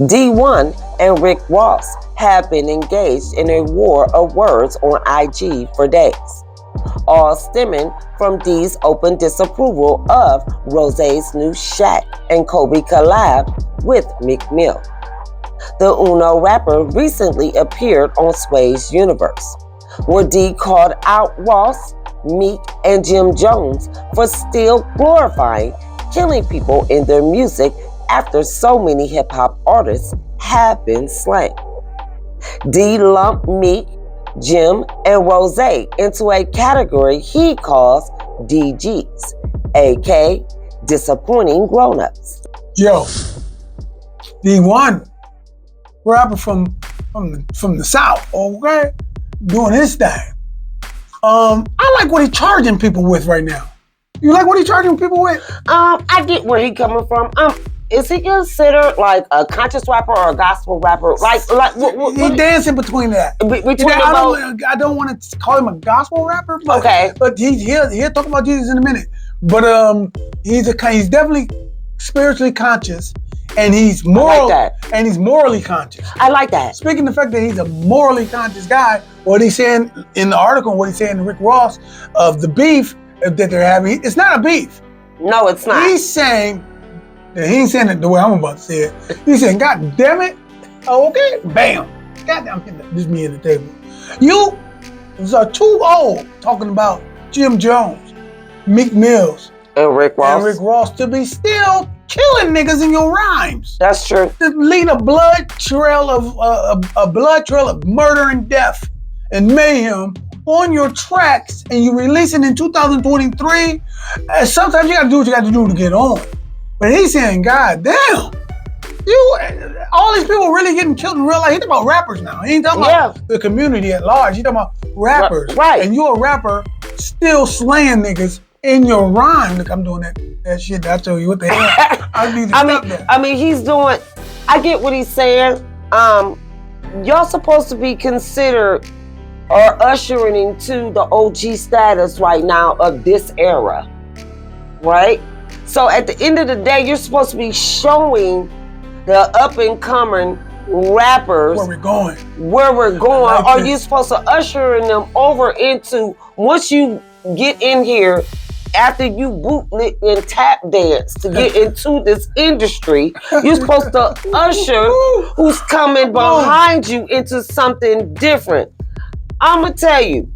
D1 and Rick Ross have been engaged in a war of words on IG for days, all stemming from D's open disapproval of Rose's new Shaq and Kobe collab with Meek Mill. The Uno rapper recently appeared on Sway's Universe, where D called out Ross, Meek, and Jim Jones for still glorifying killing people in their music after so many hip-hop artists have been slain. D lumped Meek, Jim, and Rose into a category he calls DGs, aka disappointing grown-ups. Yo, D1, rapper from the South, okay, doing his thing. I like what he's charging people with right now. You like what he's charging people with? I get where he coming from. Is he considered like a conscious rapper or a gospel rapper? He dancing between that. I don't want to call him a gospel rapper, but okay. But he'll talk about Jesus in a minute. But he's definitely spiritually conscious, and he's moral, and he's morally conscious. I like that. Speaking of the fact that he's a morally conscious guy, what he's saying in the article, what he's saying to Rick Ross of the beef that they're having, it's not a beef. No, it's not. He's saying that he ain't saying it the way I'm about to say it. He's saying, God damn it. Oh, okay, bam. God damn it. This me at the table. You are too old talking about Jim Jones, Meek Mills, and Rick Ross to be still killing niggas in your rhymes. That's true. To lead a blood trail of murder and death and mayhem on your tracks, and you release it in 2023. Sometimes you gotta do what you gotta do to get on. But he's saying, God damn, all these people really getting killed in real life. He's talking about rappers now. He ain't talking about the community at large. He's talking about rappers. Right. And you're a rapper still slaying niggas in your rhyme. Look, I'm doing that shit. I tell you what the hell. I mean, he's doing. I get what he's saying. Y'all supposed to be considered or ushering into the OG status right now of this era, right? So at the end of the day, you're supposed to be showing the up and coming rappers where we're going, or you're supposed to usher them over into, once you get in here, after you bootlick and tap dance to get into this industry, you're supposed to usher who's coming behind you into something different. I'm gonna tell you,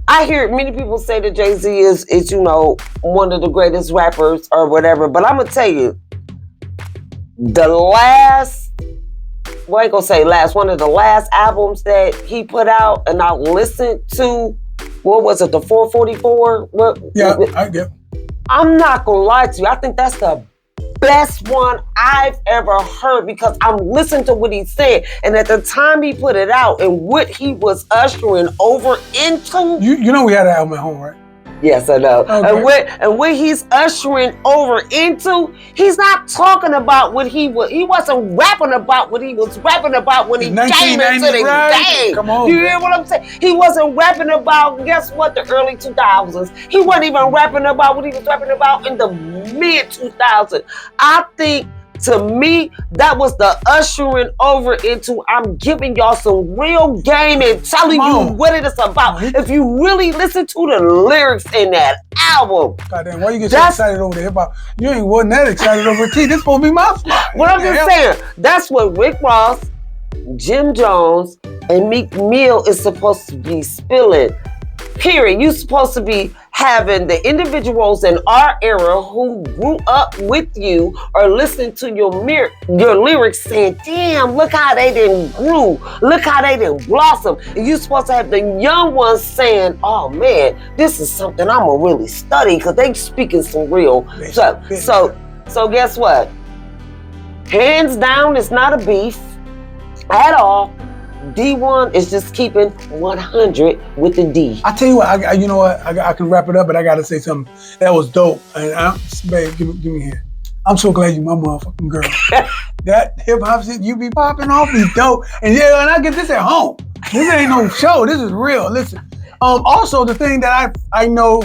I hear many people say that Jay-Z is one of the greatest rappers or whatever, but I'm gonna tell you, one of the last albums that he put out, and I listened to, what was it, the 444? I'm not gonna lie to you, I think that's the best one I've ever heard, because I'm listening to what he said, and at the time he put it out and what he was ushering over into. You know we had an album at home, right? Yes, I know. Okay. And what he's ushering over into, he's not talking about what he wasn't rapping about what he was rapping about when he came into the game. Come on, you hear what I'm saying? He wasn't rapping about, guess what, the early 2000s. He wasn't even rapping about what he was rapping about in the mid 2000s. I think, to me, that was the ushering over into, I'm giving y'all some real game and telling you what it is about. If you really listen to the lyrics in that album. Goddamn, why you get so excited over the hip hop? You wasn't that excited over T. This supposed to be my spot. What I'm just saying, that's what Rick Ross, Jim Jones, and Meek Mill is supposed to be spilling. Period. You're supposed to be having the individuals in our era who grew up with you or listening to your lyrics saying, damn, look how they didn't grow. Look how they didn't blossom. And you're supposed to have the young ones saying, oh man, this is something I'm going to really study, because they speaking some real stuff. So guess what? Hands down, it's not a beef at all. D1 is just keeping 100 with the D. I tell you what, I can wrap it up, but I gotta say something. That was dope. And babe, give me here. I'm so glad you my motherfucking girl. That hip hop shit you be popping off is dope. And and I get this at home. This ain't no show. This is real. Listen. Also, the thing that I know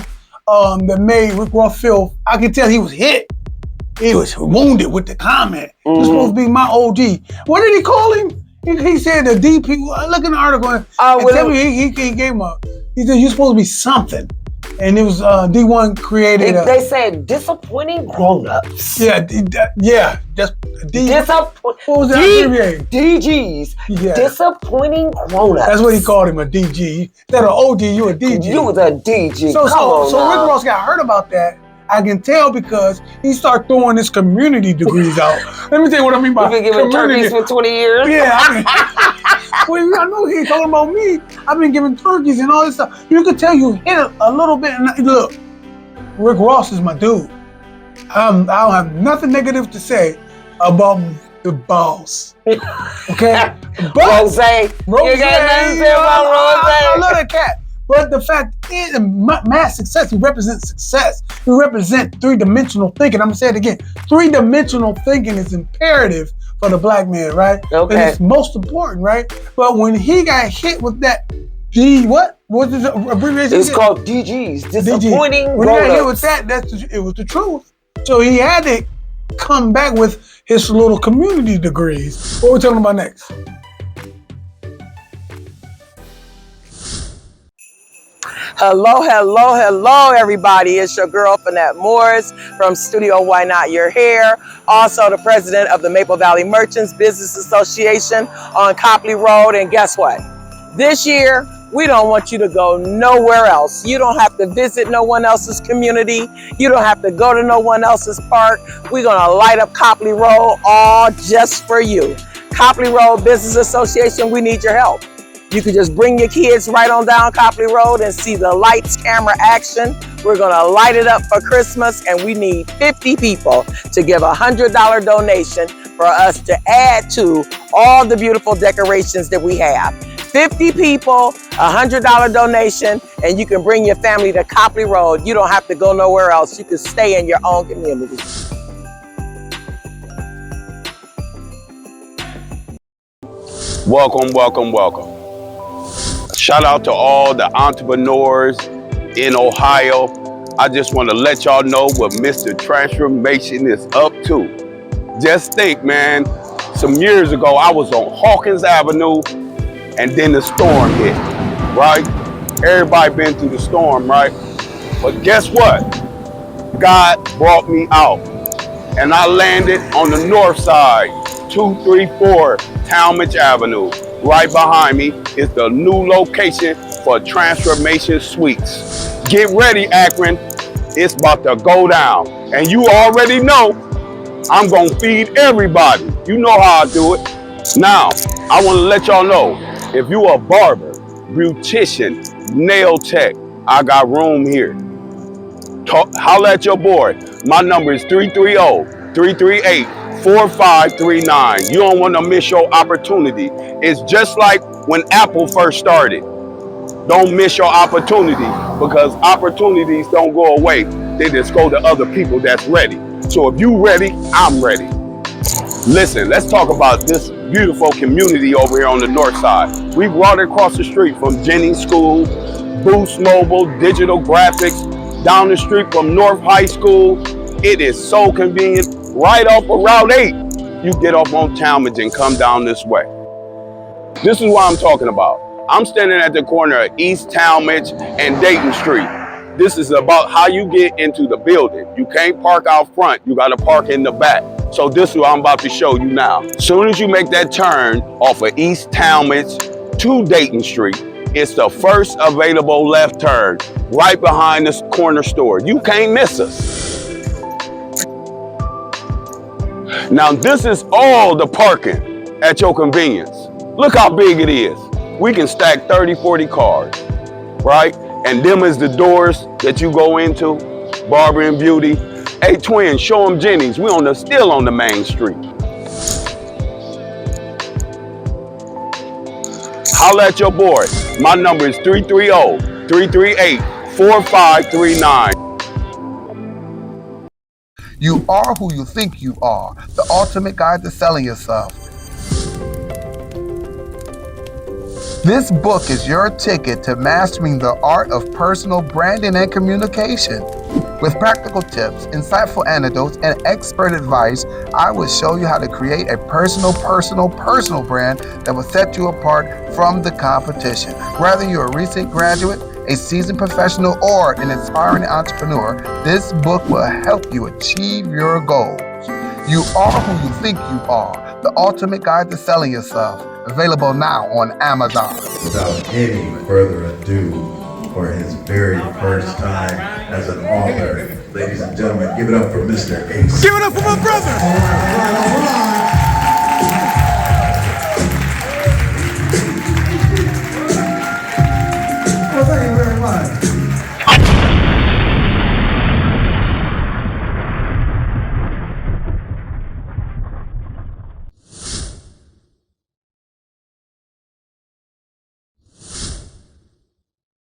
that made Rick Ross feel, I could tell he was hit. he was wounded with the comment. You're supposed to be my OG. What did he call him? He said the DP. Look in the article. And tell me he gave him a. He said you're supposed to be something, and it was D1 created. They said disappointing grown-ups. Yeah. Just What was that? DGs. Yeah. Disappointing grown-ups. That's what he called him, a DG. Instead of OG, you a DG. You was a DG. So Rick Ross got hurt about that. I can tell because he started throwing his community degrees out. Let me tell you what I mean by you've been giving turkeys for 20 years? Yeah. Well, I know he ain't talking about me. I've been giving turkeys and all this stuff. You could tell you hit it a little bit. And look, Rick Ross is my dude. I don't have nothing negative to say about the boss. Okay? Rose. You got nothing to say about Rose? I love that cat. But the fact is, mass success, he represents success. He represents three-dimensional thinking. I'm going to say it again. Three-dimensional thinking is imperative for the black man, right? Okay. And it's most important, right? But when he got hit with that what? What's the abbreviation? It's called DGs, disappointing DG. When he got hit with that, it was the truth. So he had to come back with his little community degrees. What are we talking about next? Hello, everybody. It's your girl, Finette Morris from Studio Why Not Your Hair. Also the president of the Maple Valley Merchants Business Association on Copley Road. And guess what? This year, we don't want you to go nowhere else. You don't have to visit no one else's community. You don't have to go to no one else's park. We're gonna light up Copley Road all just for you. Copley Road Business Association, we need your help. You can just bring your kids right on down Copley Road and see the lights, camera action. We're gonna light it up for Christmas, and we need 50 people to give a $100 donation for us to add to all the beautiful decorations that we have. 50 people, a $100 donation, and you can bring your family to Copley Road. You don't have to go nowhere else. You can stay in your own community. Welcome. Shout out to all the entrepreneurs in Ohio. I just want to let y'all know what Mr. Transformation is up to. Just think, man, some years ago, I was on Hawkins Avenue and then the storm hit, right? Everybody been through the storm, right? But guess what? God brought me out and I landed on the north side, 234 Talmadge Avenue. Right behind me is the new location for Transformation Suites. Get ready, Akron. It's about to go down. And you already know I'm gonna feed everybody. You know how I do it. Now, I wanna let y'all know, if you a barber, beautician, nail tech, I got room here. Holla at your boy. My number is 330-338-4539. You don't want to miss your opportunity. It's just like when Apple first started. Don't miss your opportunity, because opportunities don't go away. They just go to other people that's ready. So if you ready, I'm ready. Listen, let's talk about this beautiful community over here on the north side. We brought it across the street from Jennings School, Boost Mobile, Digital Graphics, down the street from North High School. It is so convenient. Right off of Route 8, you get off on Talmadge and come down this way. This is what I'm talking about. I'm standing at the corner of East Talmadge and Dayton Street. This is about how you get into the building. You can't park out front, you gotta park in the back. So this is what I'm about to show you now. As soon as you make that turn off of East Talmadge to Dayton Street, it's the first available left turn right behind this corner store. You can't miss us. Now this is all the parking at your convenience. Look how big it is. We can stack 30, 40 cars, right? And them is the doors that you go into, barber and beauty. Hey twin, show them Jennings. We still on the main street. Holla at your boy. My number is 330-338-4539. You are who you think you are. The ultimate guide to selling yourself. This book is your ticket to mastering the art of personal branding and communication. With practical practical tips, insightful anecdotes, and expert advice, I will show you how to create a personal brand that will set you apart from the competition. Whether you're a recent graduate, a seasoned professional, or an aspiring entrepreneur, this book will help you achieve your goals. You are who you think you are. The Ultimate Guide to Selling Yourself. Available now on Amazon. Without any further ado, for his very first time as an author, ladies and gentlemen, give it up for Mr. Ace. Give it up for my brother! All right.